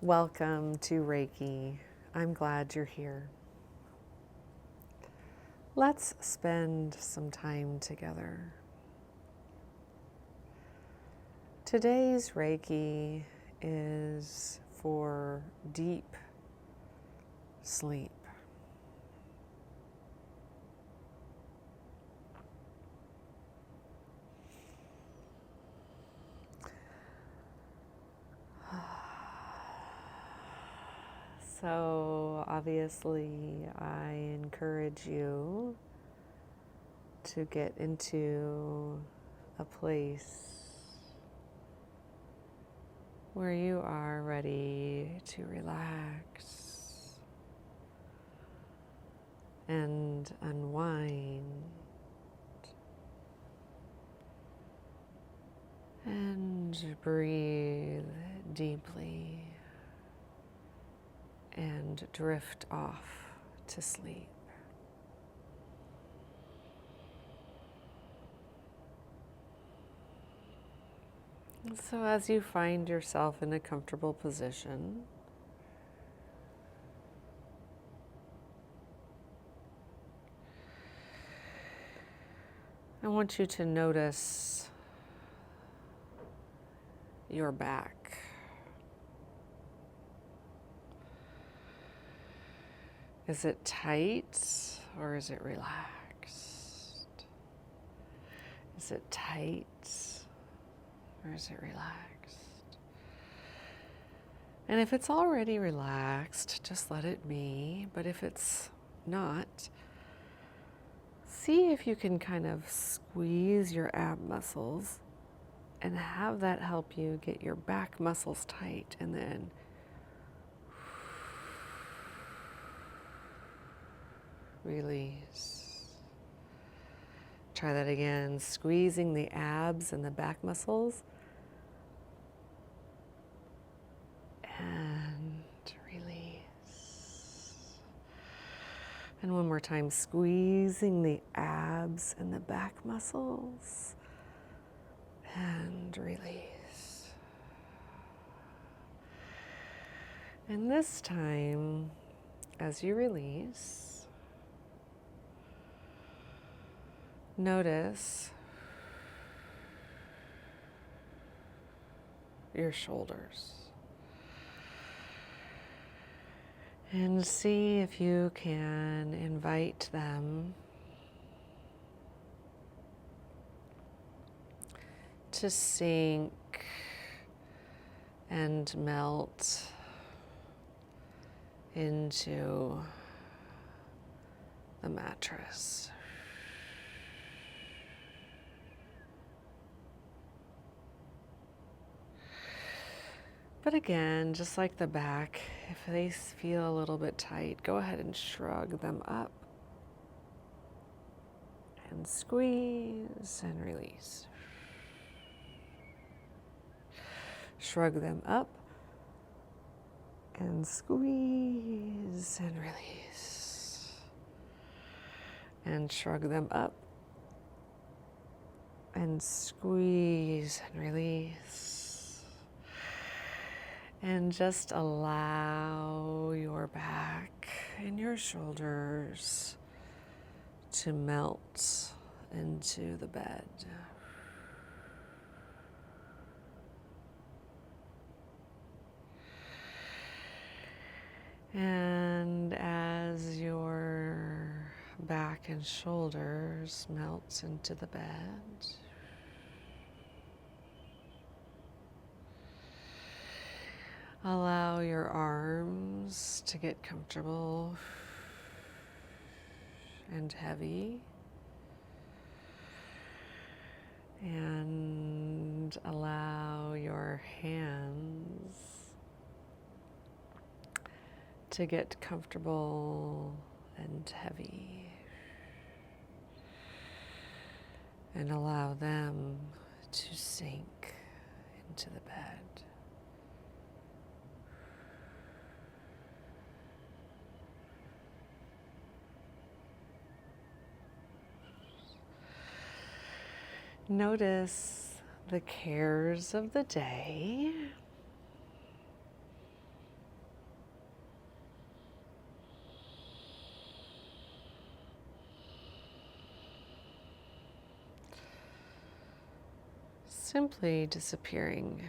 Welcome to Reiki. I'm glad you're here. Let's spend some time together. Today's Reiki is for deep sleep. So obviously, I encourage you to get into a place where you are ready to relax and unwind and breathe deeply and drift off to sleep. So as you find yourself in a comfortable position, I want you to notice your back. Is it tight or is it relaxed? Is it tight or is it relaxed? And if it's already relaxed, just let it be. But if it's not, see if you can kind of squeeze your ab muscles and have that help you get your back muscles tight, and then release. Try that again, squeezing the abs and the back muscles. And release. And one more time, squeezing the abs and the back muscles. And release. And this time, as you release, notice your shoulders. And see if you can invite them to sink and melt into the mattress. But again, just like the back, if they feel a little bit tight, go ahead and shrug them up and squeeze and release. Shrug them up and squeeze and release. And shrug them up and squeeze and release. And just allow your back and your shoulders to melt into the bed. And as your back and shoulders melt into the bed, allow your arms to get comfortable and heavy, and allow your hands to get comfortable and heavy, and allow them to sink into the bed. Notice the cares of the day simply disappearing.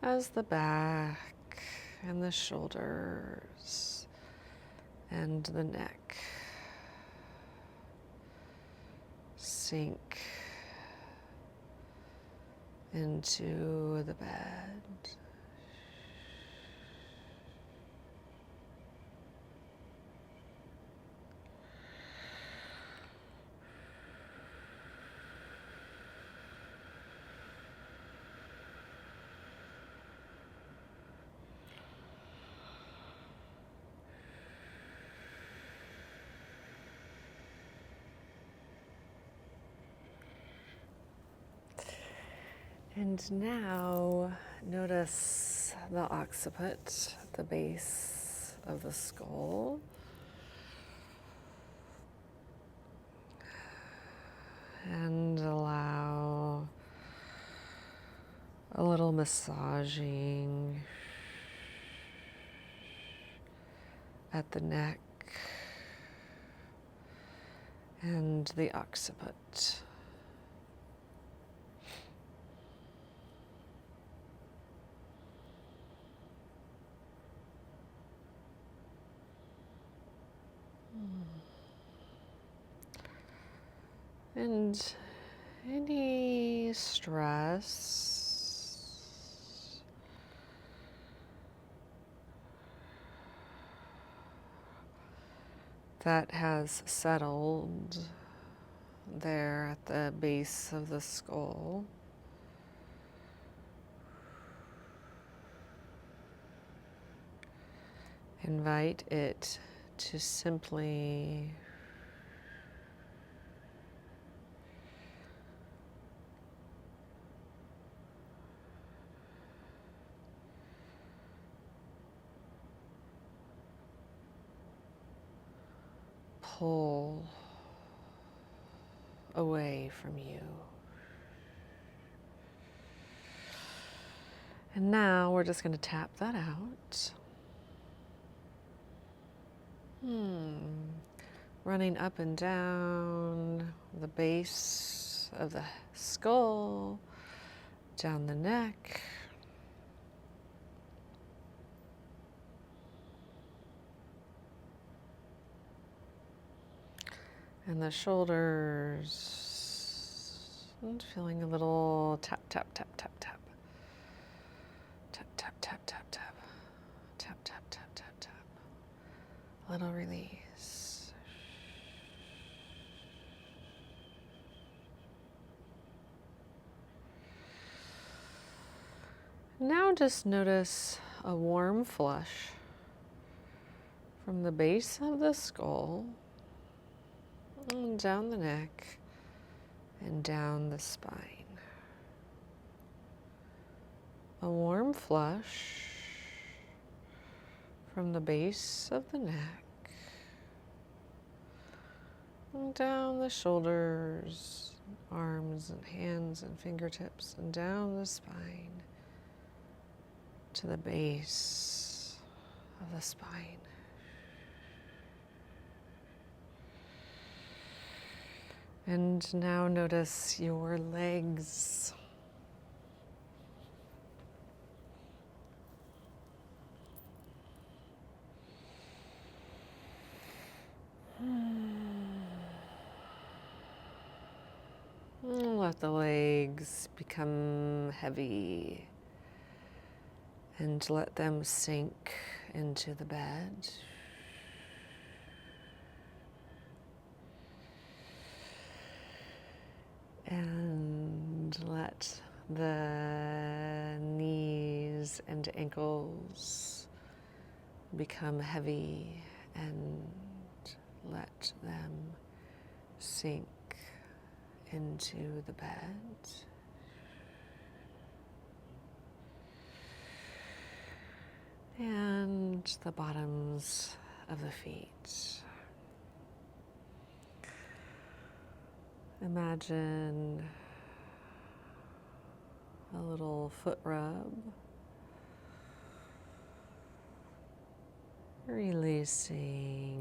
As the back and the shoulders and the neck sink into the bed. And now notice the occiput, the base of the skull. And allow a little massaging at the neck and the occiput. And any stress that has settled there at the base of the skull, invite it to simply pull away from you. And now we're just going to tap that out. Running up and down the base of the skull, down the neck, and the shoulders, and feeling a little tap, tap, tap, tap, tap. Tap, tap, tap, tap, tap. Tap, tap, tap, tap, tap. A little release. Now just notice a warm flush from the base of the skull and down the neck and down the spine. A warm flush from the base of the neck and down the shoulders, arms and hands and fingertips, and down the spine to the base of the spine. And now notice your legs. Let the legs become heavy and let them sink into the bed. And let the knees and ankles become heavy and let them sink into the bed. And the bottoms of the feet. Imagine a little foot rub, releasing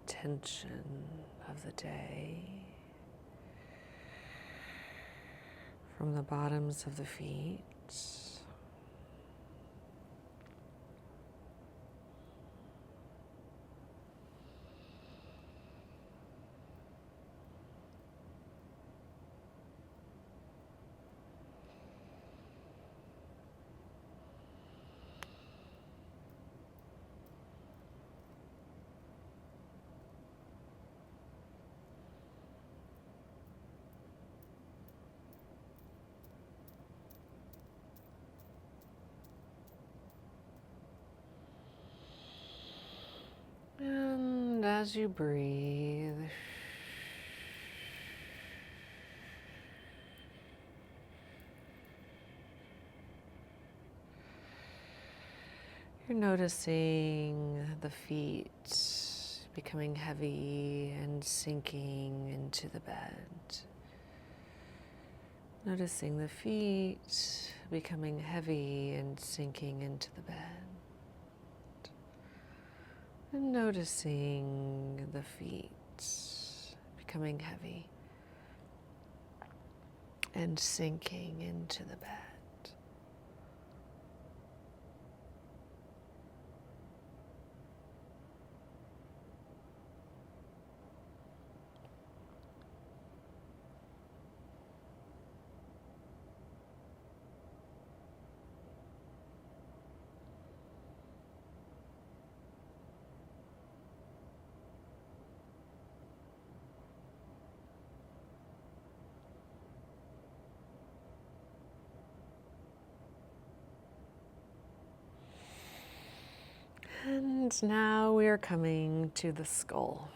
tension of the day from the bottoms of the feet. And as you breathe, you're noticing the feet becoming heavy and sinking into the bed. Noticing the feet becoming heavy and sinking into the bed. And noticing the feet becoming heavy and sinking into the bed. And now we are coming to the skull.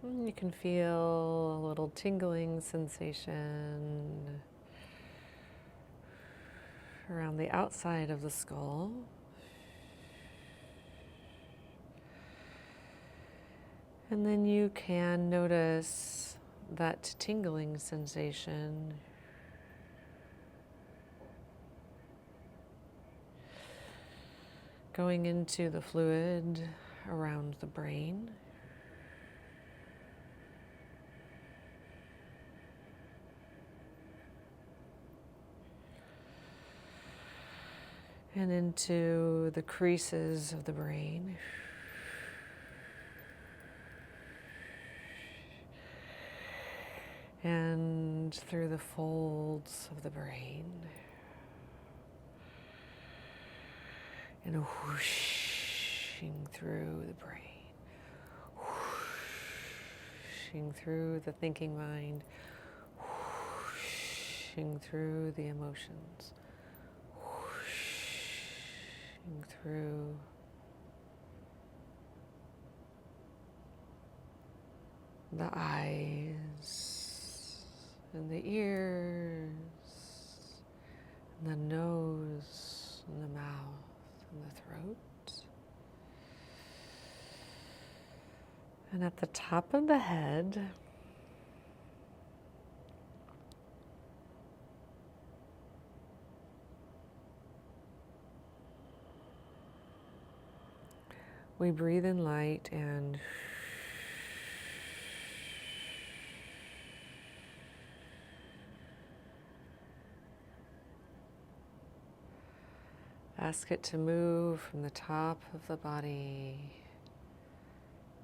And you can feel a little tingling sensation around the outside of the skull. And then you can notice that tingling sensation going into the fluid around the brain. And into the creases of the brain. And through the folds of the brain. And whooshing through the brain. Whooshing through the thinking mind. Whooshing through the emotions. Whooshing through the eyes. And the ears, and the nose, and the mouth, and the throat. And at the top of the head, we breathe in light and ask it to move from the top of the body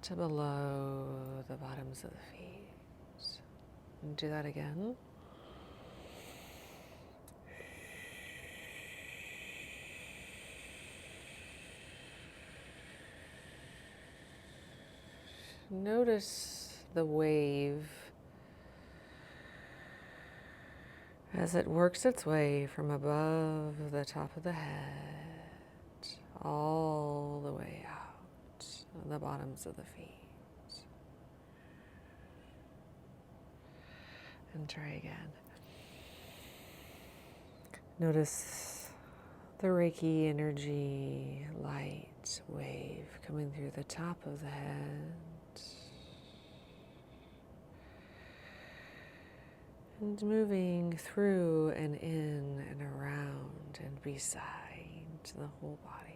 to below the bottoms of the feet. And do that again. Notice the wave as it works its way from above the top of the head all the way out on the bottoms of the feet. And try again. Notice the Reiki energy light wave coming through the top of the head and moving through and in and around and beside the whole body.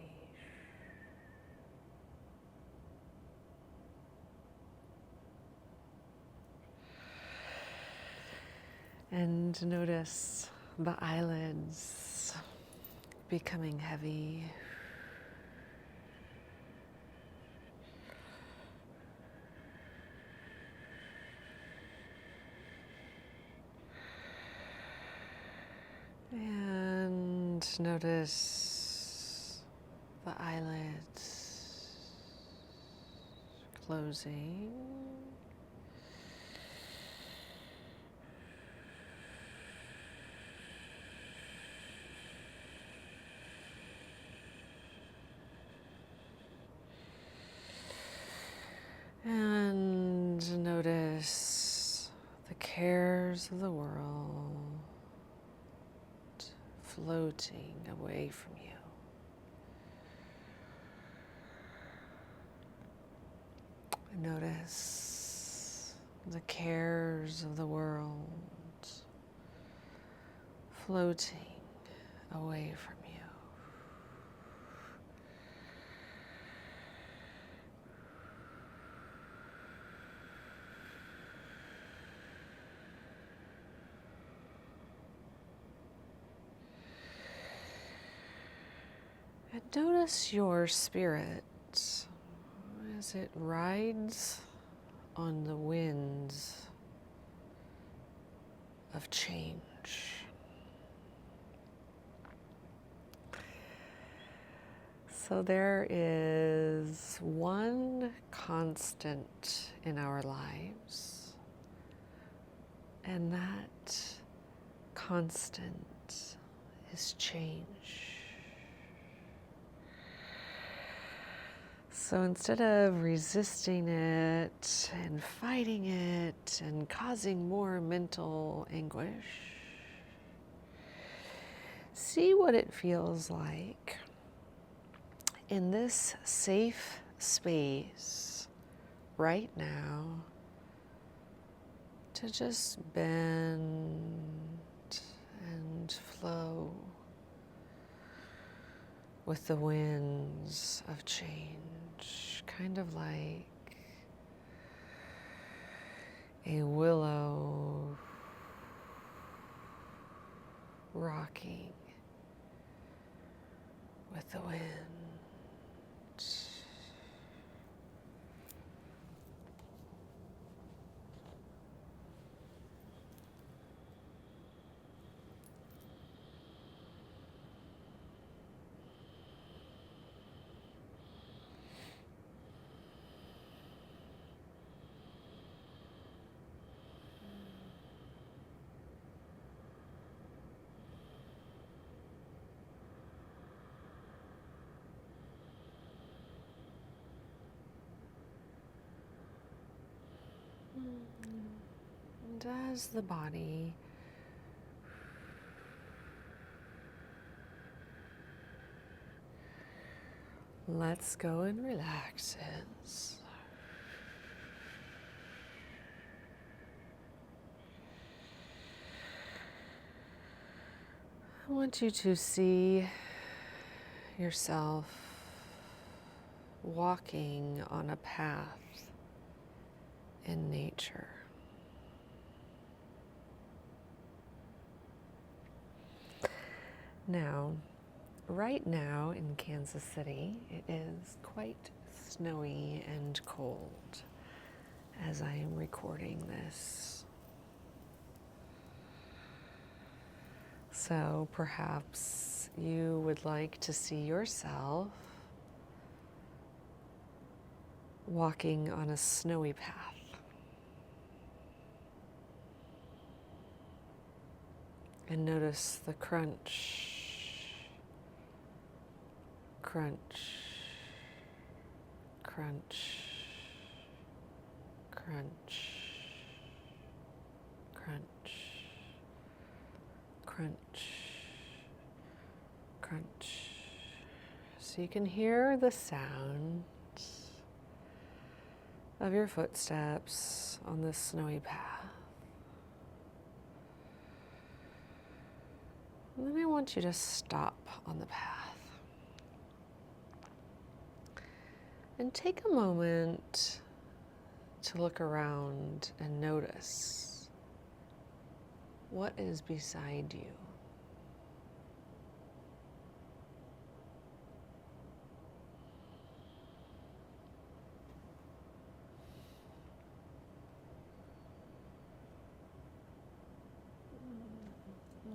And notice the eyelids becoming heavy. And notice the eyelids closing. And notice the cares of the world floating away from you. Notice the cares of the world floating away from you. And notice your spirit as it rides on the winds of change. So there is one constant in our lives, and that constant is change. So instead of resisting it and fighting it and causing more mental anguish, see what it feels like in this safe space right now to just bend and flow with the winds of change, kind of like a willow rocking with the wind. And as the body lets go and relaxes, I want you to see yourself walking on a path in nature. Now, right now in Kansas City, it is quite snowy and cold as I am recording this. So perhaps you would like to see yourself walking on a snowy path. And notice the crunch, crunch, crunch, crunch, crunch, crunch, crunch. So you can hear the sound of your footsteps on this snowy path. And then I want you to stop on the path and take a moment to look around and notice what is beside you?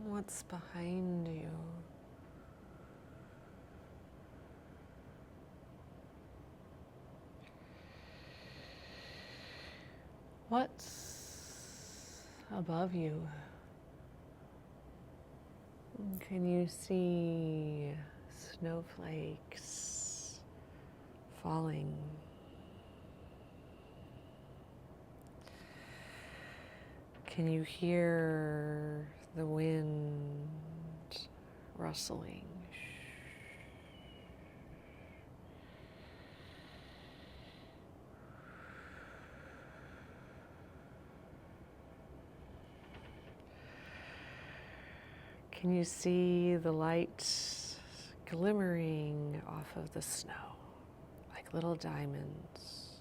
What's behind you? What's above you? Can you see snowflakes falling? Can you hear the wind rustling? Can you see the light glimmering off of the snow like little diamonds?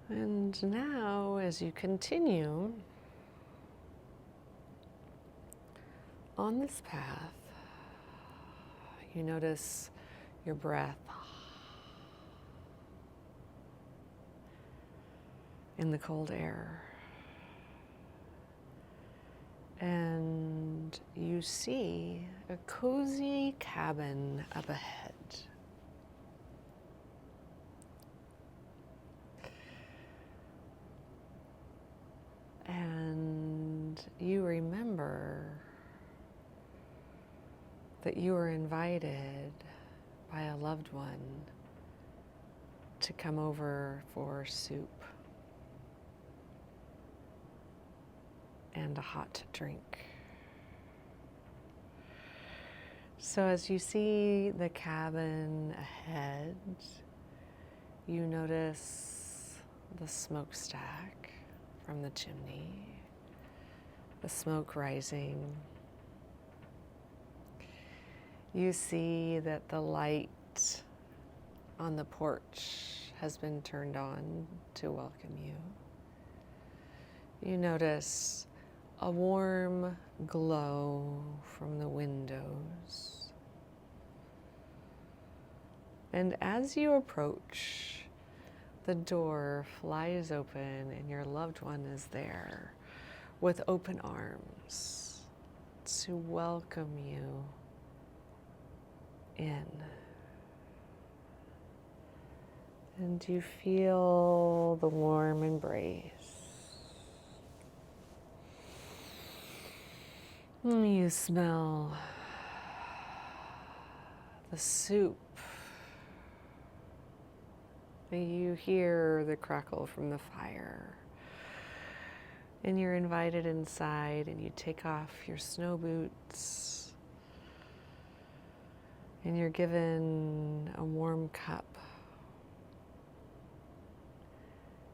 And now, as you continue on this path, you notice your breath in the cold air. And you see a cozy cabin up ahead. And you remember that you were invited by a loved one to come over for soup and a hot drink. So as you see the cabin ahead, you notice the smokestack from the chimney, the smoke rising. You see that the light on the porch has been turned on to welcome you. You notice a warm glow from the windows. And as you approach, the door flies open and your loved one is there with open arms to welcome you in. And you feel the warm embrace. You smell the soup. You hear the crackle from the fire. And you're invited inside and you take off your snow boots. And you're given a warm cup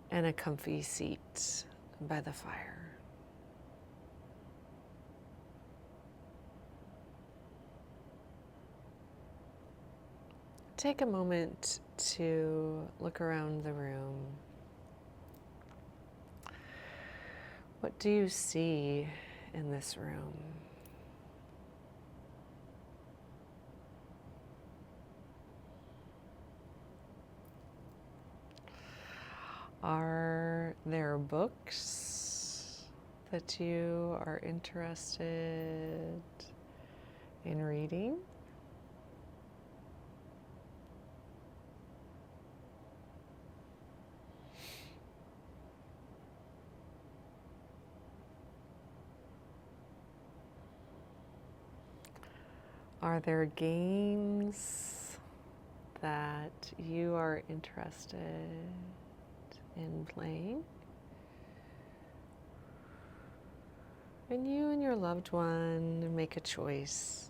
and a comfy seat by the fire. Take a moment to look around the room. What do you see in this room? Are there books that you are interested in reading? Are there games that you are interested in playing? And you and your loved one make a choice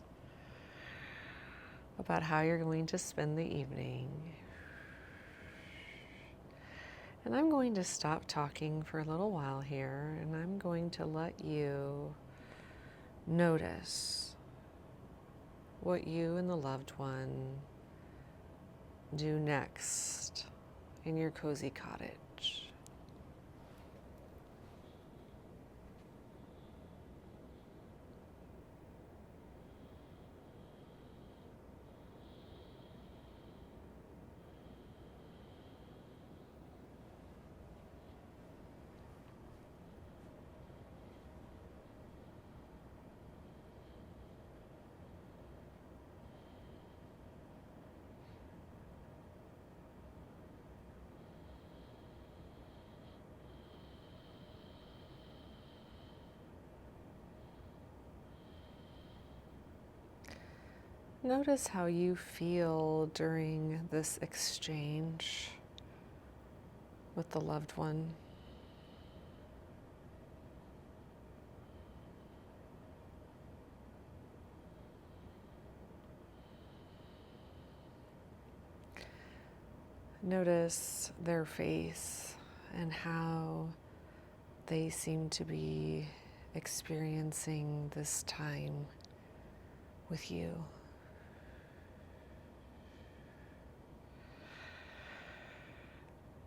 about how you're going to spend the evening. And I'm going to stop talking for a little while here, and I'm going to let you notice what you and the loved one do next in your cozy cottage. Notice how you feel during this exchange with the loved one. Notice their face and how they seem to be experiencing this time with you.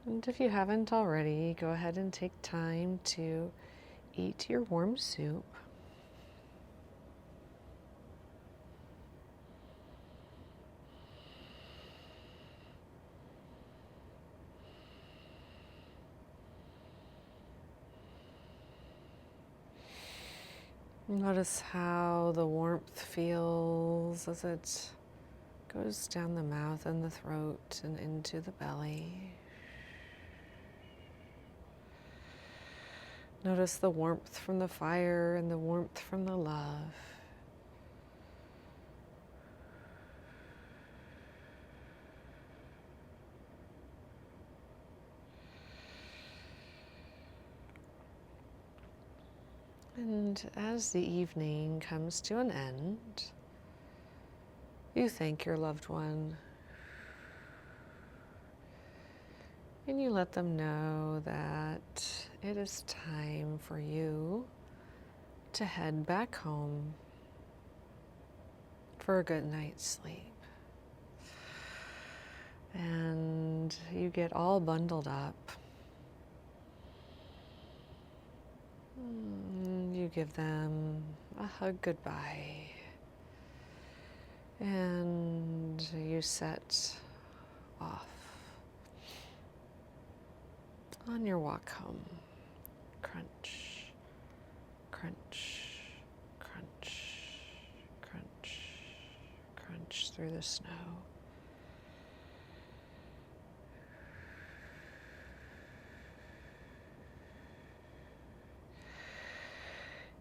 And if you haven't already, go ahead and take time to eat your warm soup. Notice how the warmth feels as it goes down the mouth and the throat and into the belly. Notice the warmth from the fire and the warmth from the love. And as the evening comes to an end, you thank your loved one. And you let them know that it is time for you to head back home for a good night's sleep. And you get all bundled up. You give them a hug goodbye. And you set off on your walk home. Crunch, crunch, crunch, crunch, crunch through the snow.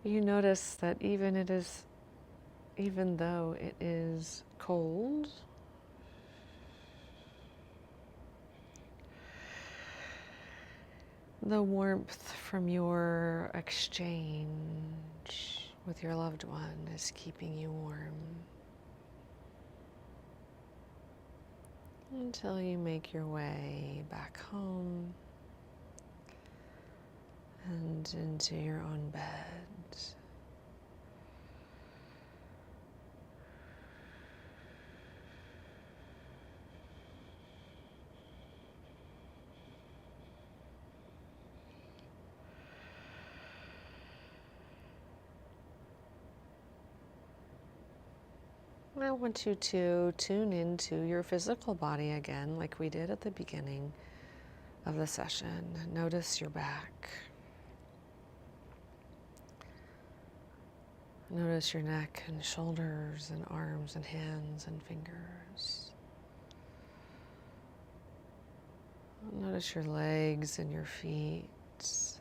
You notice that even though it is cold, the warmth from your exchange with your loved one is keeping you warm until you make your way back home and into your own bed. I want you to tune into your physical body again, like we did at the beginning of the session. Notice your back. Notice your neck and shoulders and arms and hands and fingers. Notice your legs and your feet.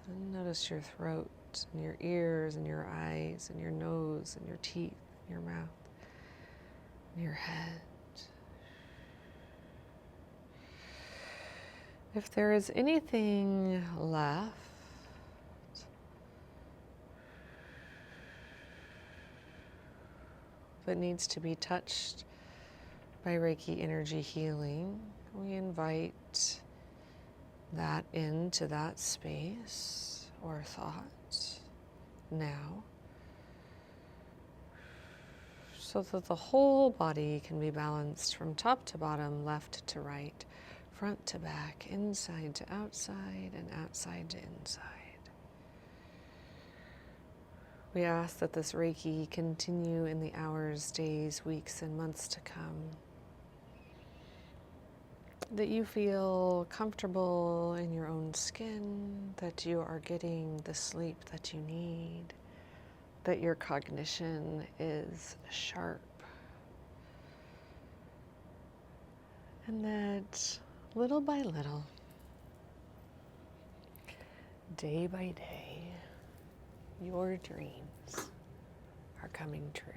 And notice your throat and your ears and your eyes and your nose and your teeth and your mouth. Your head. If there is anything left, that needs to be touched by Reiki energy healing, we invite that into that space or thought now, so that the whole body can be balanced from top to bottom, left to right, front to back, inside to outside, and outside to inside. We ask that this Reiki continue in the hours, days, weeks, and months to come. That you feel comfortable in your own skin, that you are getting the sleep that you need, that your cognition is sharp, and that little by little, day by day, your dreams are coming true.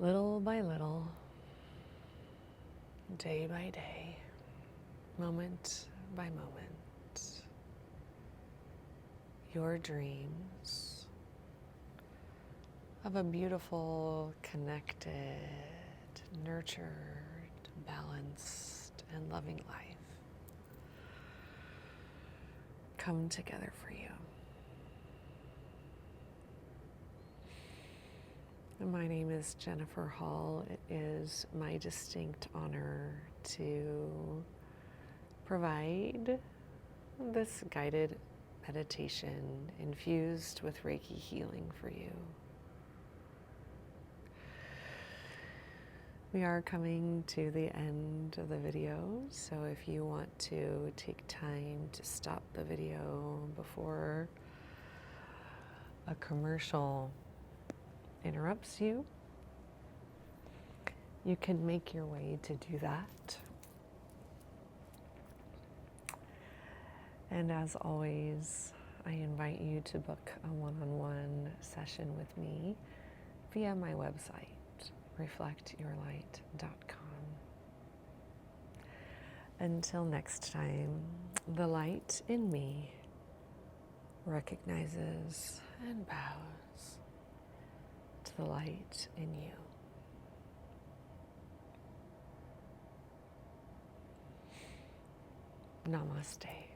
Little by little, day by day, moment by moment, your dreams of a beautiful, connected, nurtured, balanced, and loving life come together for you. My name is Jennifer Hall. It is my distinct honor to provide this guided meditation infused with Reiki healing for you. We are coming to the end of the video, so if you want to take time to stop the video before a commercial interrupts you, you can make your way to do that. And as always, I invite you to book a one-on-one session with me via my website, reflectyourlight.com. Until next time, the light in me recognizes and bows to the light in you. Namaste.